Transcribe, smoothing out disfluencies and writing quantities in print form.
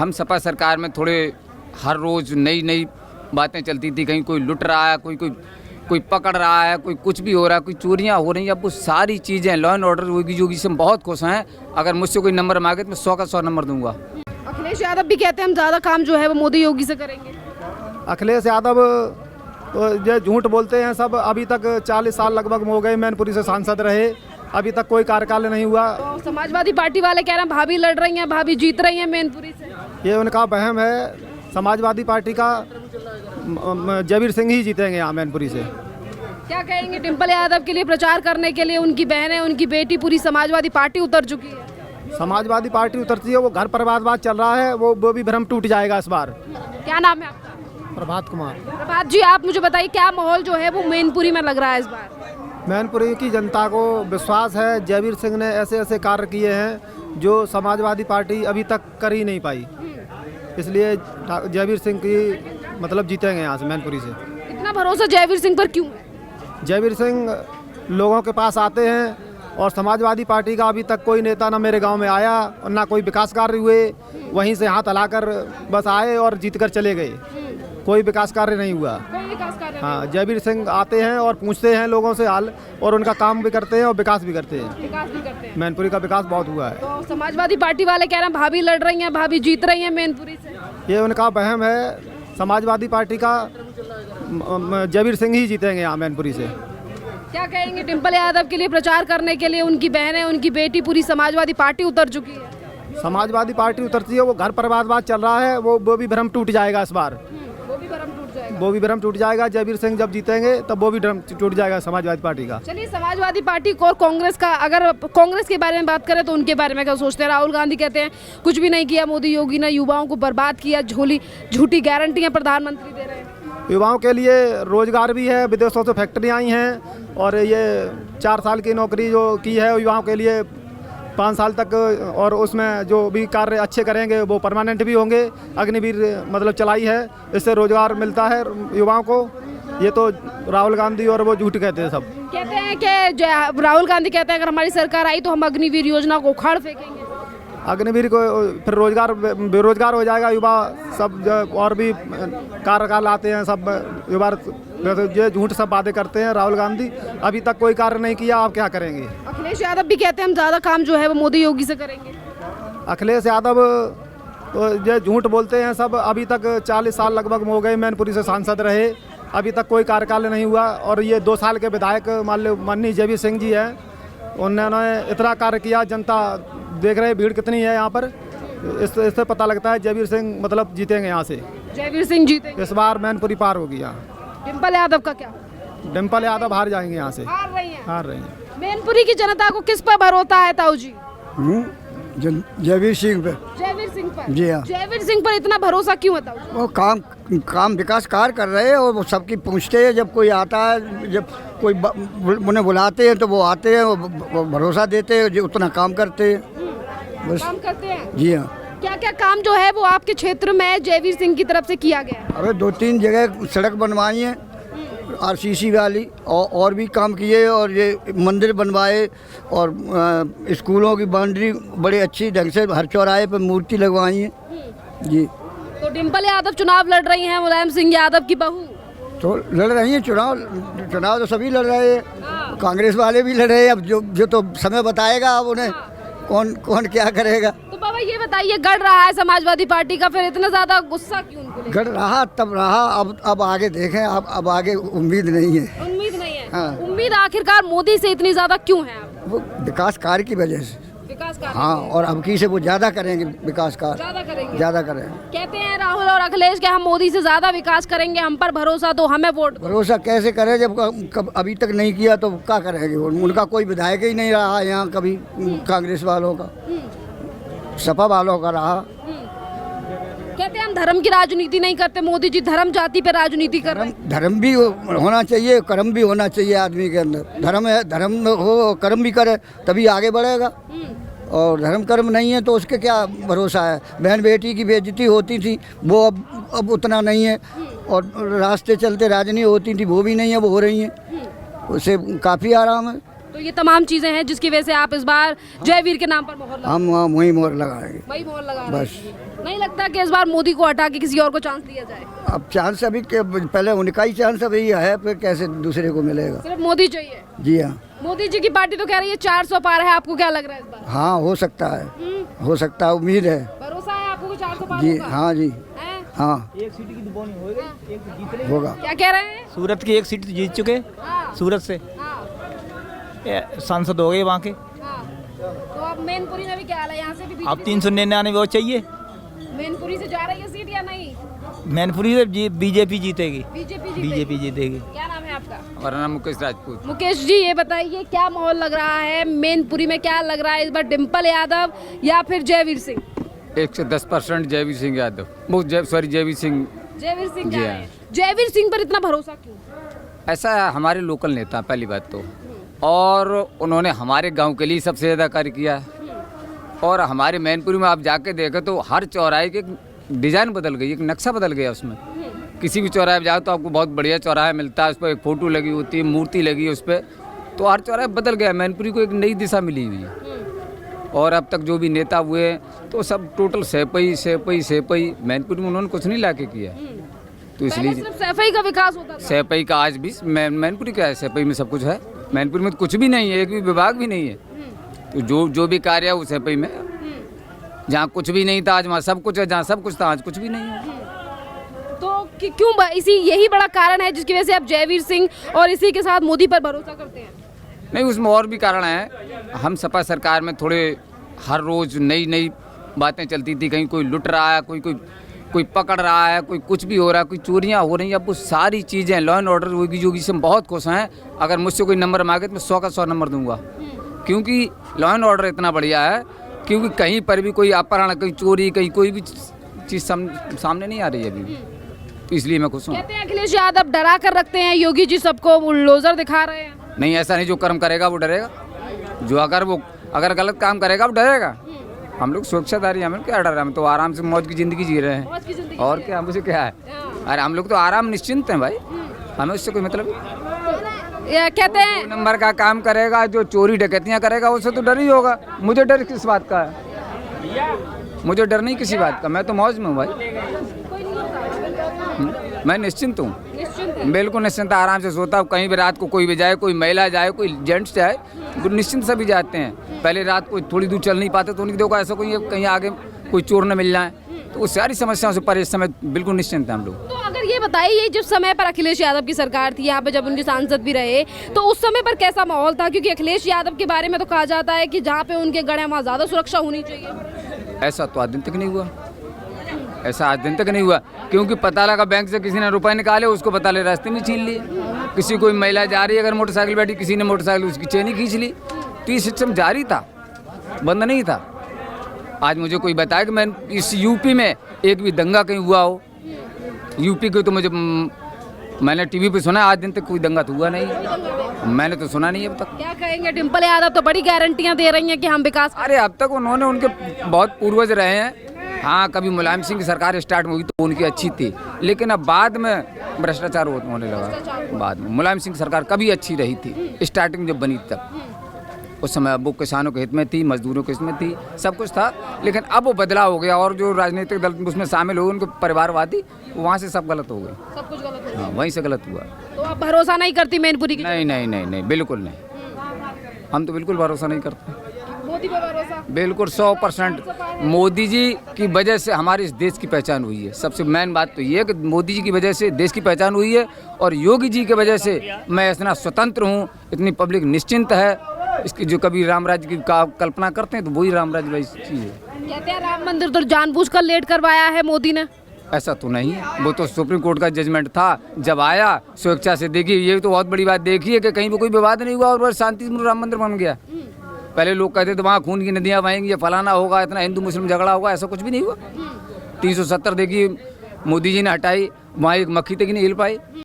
हम सपा सरकार में थोड़े हर रोज नई नई बातें चलती थी, कहीं कोई लुट रहा है, कोई पकड़ रहा है, कोई कुछ भी हो रहा है, कोई चोरियां हो रही हैं। अब वो सारी चीज़ें लॉ एंड ऑर्डर योगी से हम बहुत खुश हैं। अगर मुझसे कोई नंबर मांगे तो मैं 100 का 100 नंबर दूंगा। अखिलेश यादव भी कहते हैं हम ज़्यादा काम जो है वो मोदी योगी से करेंगे। अखिलेश यादव तो ये झूठ बोलते हैं सब। अभी तक 40 साल लगभग हो गए मैनपुरी से सांसद रहे, अभी तक कोई कार्यकाल नहीं हुआ। तो समाजवादी पार्टी वाले कह रहे हैं भाभी लड़ रही हैं, भाभी जीत रही हैं मैनपुरी से। ये उनका वहम है। समाजवादी पार्टी का जयवीर सिंह ही जीतेंगे यहाँ मैनपुरी से। क्या कहेंगे डिम्पल यादव के लिए प्रचार करने के लिए? उनकी बहन है, उनकी बेटी, पूरी समाजवादी पार्टी उतर चुकी है। समाजवादी पार्टी उतरती है, वो घर परिवारवाद चल रहा है, वो भी भ्रम टूट जाएगा इस बार। क्या नाम है आपका? प्रभात कुमार। प्रभात जी, आप मुझे बताइए क्या माहौल जो है वो मैनपुरी में लग रहा है इस बार? मैनपुरी की जनता को विश्वास है, जयवीर सिंह ने ऐसे ऐसे कार्य किए हैं जो समाजवादी पार्टी अभी तक कर ही नहीं पाई, इसलिए जयवीर सिंह की मतलब जीतेंगे यहाँ से मैनपुरी से। इतना भरोसा जयवीर सिंह पर क्यों है? जयवीर सिंह लोगों के पास आते हैं और समाजवादी पार्टी का अभी तक कोई नेता ना मेरे गांव में आया और ना कोई विकास कार्य हुए, वहीं से हाथ हिलाकर बस आए और जीतकर चले गए, कोई विकास कार्य नहीं हुआ। हाँ, जयवीर सिंह आते हैं और पूछते हैं लोगों से हाल, और उनका काम भी करते हैं और विकास भी करते हैं। मैनपुरी का विकास बहुत हुआ है। तो समाजवादी पार्टी वाले कह रहे हैं भाभी लड़ रही हैं, भाभी जीत रही हैं मैनपुरी से। ये उनका वहम है। समाजवादी पार्टी का जयवीर सिंह ही जीतेंगे यहाँ मैनपुरी से। क्या कहेंगे डिम्पल यादव के लिए प्रचार करने के लिए? उनकी बहन है, उनकी बेटी, पूरी समाजवादी पार्टी उतर चुकी है। समाजवादी पार्टी उतरती है, वो घर परिवारवाद चल रहा है, वो भी भ्रम टूट जाएगा इस बार। वो भी भ्रम टूट जाएगा। जयवीर सिंह जब जीतेंगे तब वो भी भ्रम टूट जाएगा समाजवादी पार्टी का। चलिए, समाजवादी पार्टी को और कांग्रेस का, अगर कांग्रेस के बारे में बात करें तो उनके बारे में क्या सोचते हैं? राहुल गांधी कहते हैं कुछ भी नहीं किया मोदी योगी ने, युवाओं को बर्बाद किया, झूठी गारंटियां प्रधानमंत्री दे रहे हैं। युवाओं के लिए रोजगार भी है, विदेशों से फैक्ट्रियाँ आई हैं, और ये 4 साल की नौकरी जो की है युवाओं के लिए 5 साल तक, और उसमें जो भी कार्य अच्छे करेंगे वो परमानेंट भी होंगे। अग्निवीर मतलब चलाई है, इससे रोजगार मिलता है युवाओं को। ये तो राहुल गांधी और वो झूठ कहते हैं सब। कहते हैं कि राहुल गांधी कहते हैं अगर हमारी सरकार आई तो हम अग्निवीर योजना को उखाड़ फेंकेंगे। अग्निवीर को फिर रोजगार, बेरोजगार हो जाएगा युवा सब, और भी कार्यकाल आते हैं सब युवा। ये झूठ सब बातें करते हैं राहुल गांधी, अभी तक कोई कार्य नहीं किया, आप क्या करेंगे? अखिलेश यादव भी कहते हैं हम ज़्यादा काम जो है वो मोदी योगी से करेंगे। अखिलेश यादव तो ये झूठ बोलते हैं सब। अभी तक 40 साल लगभग हो गए मैनपुरी से सांसद रहे, अभी तक कोई कार्यकाल नहीं हुआ। और ये 2 साल के विधायक माननीय जयवीर सिंह जी हैं, उन्होंने इतना कार्य किया। जनता देख रहे भीड़ कितनी है यहाँ पर, इससे पता लगता है जयवीर सिंह मतलब जीतेंगे यहाँ से। जयवीर सिंह जीतेंगे इस बार मैनपुरी पार होगी यहाँ। डिम्पल यादव का क्या? डिम्पल यादव हार जाएंगे यहाँ से। हार रही हैं। मैनपुरी की जनता को किस पर भरोसा है ताऊ जी? जयवीर सिंह पे। जयवीर सिंह पर? जी हाँ। जयवीर सिंह पर इतना भरोसा क्यों है ताऊ? वो काम विकास कार्य कर रहे हैं, और वो सबकी पूछते हैं। जब कोई आता है, जब कोई उन्हें बुलाते हैं तो वो आते हैं, वो भरोसा देते हैं, जो उतना काम करते हैं, बस काम करते हैं। जी हाँ। क्या क्या काम जो है वो आपके क्षेत्र में जयवीर सिंह की तरफ से किया गया है? अरे 2-3 जगह सड़क बनवाई है, RCC वाली, और भी काम किए, और ये मंदिर बनवाए, और स्कूलों की बाउंड्री बड़े अच्छी ढंग से हर चौराहे पर मूर्ति लगवाई है जी। तो डिम्पल यादव चुनाव लड़ रही हैं, मुलायम सिंह यादव की बहू तो लड़ रही हैं चुनाव तो सभी लड़ रहे हैं, कांग्रेस वाले भी लड़ रहे हैं। अब जो तो समय बताएगा, अब उन्हें कौन क्या करेगा। तो बाबा ये बताइए, गढ़ रहा है समाजवादी पार्टी का, फिर इतना ज्यादा गुस्सा क्यों उनको? गढ़ रहा तब रहा, अब आगे देखें। अब आगे उम्मीद नहीं है। उम्मीद नहीं है? हाँ। उम्मीद आखिरकार मोदी से इतनी ज्यादा क्यों है? वो विकास कार्य की वजह से। विकास कार्य? हाँ, और अब की से वो ज्यादा करेंगे विकास कार्य, ज्यादा करेंगे। कहते हैं राहुल और अखिलेश के हम मोदी से ज्यादा विकास करेंगे, हम पर भरोसा दो, हमें वोट। भरोसा कैसे करें जब अभी तक नहीं किया, तो क्या करेंगे? उनका कोई विधायक ही नहीं रहा यहाँ कभी, कांग्रेस वालों का, सपा वालों का रहा। कहते हैं हम धर्म की राजनीति नहीं करते, मोदी जी धर्म जाति पे राजनीति कर रहे हैं। धर्म भी होना चाहिए, कर्म भी होना चाहिए आदमी के अंदर। धर्म हो, कर्म भी करे तभी आगे बढ़ेगा, और धर्म कर्म नहीं है तो उसके क्या भरोसा है? बहन बेटी की बेइज्जती होती थी, वो अब उतना नहीं है, और रास्ते चलते राजनीति होती थी, वो भी नहीं है, वो हो रही है, उससे काफ़ी आराम है। तो ये तमाम चीजें हैं जिसकी वजह से आप इस बार जयवीर के नाम पर मोहर लगा हम वहीं मोहर लगाएंगे। वही मोहर लगा रहे हैं। बस। नहीं लगता कि इस बार मोदी को हटा के किसी और को चांस दिया जाए? अब चांस अभी पहले उनका ही चांस अभी है, फिर कैसे दूसरे को मिलेगा? सिर्फ मोदी चाहिए? जी हाँ। मोदी जी की पार्टी तो कह रही है 400 पार है, आपको क्या लग रहा है इस बार? हाँ हो सकता है, हो सकता है, उम्मीद है भरोसा है आपको 400 पार जी। होगा? हाँ जी हैं? हाँ एक सीट की दुबोनी हो गई, एक जीत होगा। क्या कह रहे हैं? सूरत की एक सीट जीत चुके, हाँ, सूरत से हाँ, सांसद हो गए वहाँ के। हाँ। तो अब मैनपुरी में भी क्या हाल है? यहाँ से भी अब 399 वो चाहिए। मैनपुरी से जा रही है सीट या नहीं? मैनपुरी से बीजेपी जीतेगी, बीजेपी बीजेपी जीतेगी। क्या नाम है आपका? हमारा नाम मुकेश राजपूत। मुकेश जी, ये बताइए क्या माहौल लग रहा है मैनपुरी में? क्या लग रहा है इस बार, डिम्पल यादव या फिर जयवीर सिंह? 110% जयवीर सिंह यादव, जयवीर सिंह। जयवीर सिंह जी जा हाँ। रहे हैं। जयवीर सिंह पर इतना भरोसा क्यों? ऐसा है, हमारे लोकल नेता पहली बात तो, और उन्होंने हमारे गांव के लिए सबसे ज़्यादा कार्य किया है। और हमारे मैनपुरी में आप जाके देखें तो हर चौराहे की एक डिज़ाइन बदल गई, एक नक्शा बदल गया उसमें। किसी भी चौराहे पे जाओ तो आपको बहुत बढ़िया चौराहा मिलता है, उस पर एक फ़ोटो लगी होती है, मूर्ति लगी है उस पर, तो हर चौराहे बदल गया। मैनपुरी को एक नई दिशा मिली हुई है। और अब तक जो भी नेता हुए तो सब टोटल सेपई मैनपुरी में उन्होंने कुछ नहीं लाके किया। तो पहले इसलिए सिर्फ सैफई का विकास होता था। सेपई का आज भी मैनपुरी क्या है, सेपई में सब कुछ है। मैनपुरी में तो कुछ भी नहीं है, एक भी विभाग भी नहीं है। तो जो भी कार्य है वो सेपई में है। जहाँ कुछ भी नहीं था आज वहाँ सब कुछ है, जहाँ सब कुछ था आज कुछ भी नहीं है। तो क्यों इसी यही बड़ा कारण है जिसकी वजह से आप जयवीर सिंह और इसी के साथ मोदी पर भरोसा करते हैं? नहीं, उसमें और भी कारण है। हम सपा सरकार में थोड़े हर रोज़ नई बातें चलती थी, कहीं कोई लुट रहा है, कोई पकड़ रहा है, कोई कुछ भी हो रहा है, कोई चोरियां हो रही हैं। अब वो सारी चीज़ें लॉ एंड ऑर्डर होगी जो कि हम बहुत खुश हैं। अगर मुझसे कोई नंबर मांगे तो मैं 100 का 100 नंबर दूंगा, क्योंकि लॉ एंड ऑर्डर इतना बढ़िया है। क्योंकि कहीं पर भी कोई अपहरण, कहीं चोरी, कहीं कोई भी चीज़ सामने नहीं आ रही है अभी भी। तो इसलिए मैं खुश हूँ। कहते हैं अखिलेश यादव डरा कर रखते हैं योगी जी, सबको बुलडोजर दिखा रहे हैं। नहीं, ऐसा नहीं। जो कर्म करेगा वो डरेगा, जो अगर गलत काम करेगा वो डरेगा। हम लोग सुरक्षादारी, हमें क्या डर है, हम तो आराम से मौज की ज़िंदगी जी रहे हैं। मौज की जिंदगी और क्या, मुझे क्या है। अरे हम लोग तो आराम निश्चिंत हैं भाई, हमें उससे कोई मतलब नहीं। ये कहते हैं नंबर का काम करेगा, जो चोरी डकैतियाँ करेगा उससे तो डर ही होगा। मुझे डर किस बात का है? मुझे डर नहीं किसी बात का, मैं तो मौज में हूँ भाई। मैं निश्चिंत हूँ, बिल्कुल निश्चिंत, आराम से सोता हूँ। कहीं भी रात को कोई भी जाए, कोई महिला जाए, कोई जेंट्स जाए, निश्चिंत सभी जाते हैं। पहले रात को थोड़ी दूर चल नहीं पाते तो उनकी देखो ऐसा कोई कहीं आगे कोई चोर न मिल जाए, तो वो सारी समस्याओं से पर इस समय बिल्कुल निश्चिंत हैं हम लोग। तो अगर ये बताइए, जिस समय पर अखिलेश यादव की सरकार थी यहाँ पे, जब उनके सांसद भी रहे, तो उस समय पर कैसा माहौल था? क्योंकि अखिलेश यादव के बारे में तो कहा जाता है कि जहाँ पे उनके गढ़ है वहाँ ज़्यादा सुरक्षा होनी चाहिए। ऐसा तो आज दिन तक नहीं हुआ, ऐसा आज दिन तक नहीं हुआ। क्योंकि पता लगा बैंक से किसी ने रुपए निकाले, उसको पता लगे रास्ते में छीन लिए। किसी कोई महिला जा रही है, अगर मोटरसाइकिल बैठी, किसी ने मोटरसाइकिल उसकी चेन ही खींच ली। तो ये सिस्टम जारी था, बंद नहीं था। आज मुझे कोई बताया कि मैं इस यूपी में एक भी दंगा कहीं हुआ हो, यूपी के, तो मैंने टीवी पे सुना, आज दिन तक कोई दंगा तो हुआ नहीं, मैंने तो सुना नहीं अब तक। क्या कहेंगे? डिम्पल यादव तो बड़ी गारंटियां दे रही हैं कि हम विकास। अरे अब तक उन्होंने, उनके बहुत पूर्वज रहे हैं। हाँ, कभी मुलायम सिंह की सरकार स्टार्ट हुई तो उनकी अच्छी थी, लेकिन अब बाद में भ्रष्टाचार होने लगा। बाद में मुलायम सिंह सरकार कभी अच्छी रही थी, स्टार्टिंग जब बनी तब। उस समय अब वो किसानों के हित में थी, मजदूरों के हित में थी, सब कुछ था। लेकिन अब वो बदलाव हो गया और जो राजनीतिक दल उसमें शामिल हुए, उनके परिवारवादी, वहाँ से सब गलत हो गए। सब कुछ गलत हो। हाँ, वहीं से गलत हुआ। तो आप भरोसा नहीं करती मैनपुरी की? नहीं, बिल्कुल नहीं। हम तो बिल्कुल भरोसा नहीं करते। मोदी पे भरोसा? बिल्कुल 100%। मोदी जी की वजह से हमारे इस देश की पहचान हुई है। सबसे मेन बात तो ये है कि मोदी जी की वजह से देश की पहचान हुई है, और योगी जी की वजह से मैं इतना स्वतंत्र हूँ, इतनी पब्लिक निश्चिंत है। इसकी जो कभी राम राज्य की कल्पना करते हैं तो वही राम राज्य वाली चीज़ है। कहते हैं राम मंदिर तो जानबूझकर लेट करवाया है मोदी ने। ऐसा तो नहीं है, वो तो सुप्रीम कोर्ट का जजमेंट था, जब आया स्वेच्छा से देखिए। ये तो बहुत बड़ी बात देखी है कि कहीं भी कोई विवाद नहीं हुआ और वह शांति से राम मंदिर बन गया। पहले लोग कहते थे वहाँ खून की नदियाँ बहेंगी, फलाना होगा, इतना हिंदू मुस्लिम झगड़ा होगा, ऐसा कुछ भी नहीं हुआ। 370 देखिए मोदी जी ने हटाई, वहाँ एक मक्खी तक नहीं हिल पाई।